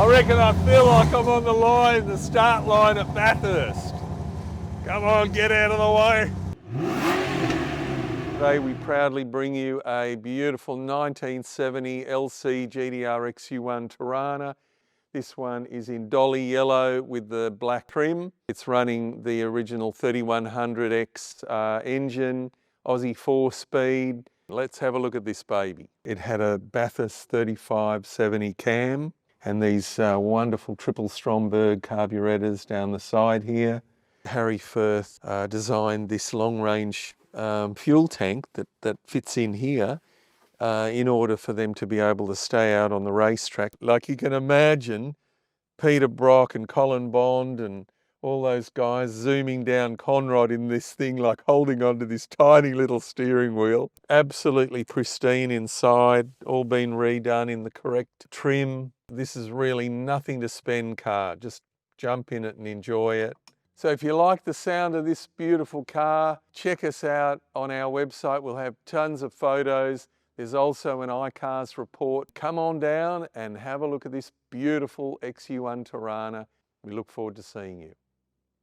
I reckon I feel like I'm on the start line at Bathurst. Come on, get out of the way. Today we proudly bring you a beautiful 1970 LC GTR XU-1 Torana. This one is in Dolly Yellow with the black trim. It's running the original 3100X engine, Aussie 4-speed. Let's have a look at this baby. It had a Bathurst 3570 cam and these wonderful triple Stromberg carburetors down the side here. Harry Firth designed this long-range fuel tank that fits in here in order for them to be able to stay out on the racetrack. Like you can imagine, Peter Brock and Colin Bond and all those guys zooming down Conrod in this thing, like holding onto this tiny little steering wheel. Absolutely pristine inside, all been redone in the correct trim. This is really nothing to spend car. Just jump in it and enjoy it. So if you like the sound of this beautiful car, check us out on our website. We'll have tons of photos. There's also an iCars report. Come on down and have a look at this beautiful XU-1 Torana. We look forward to seeing you.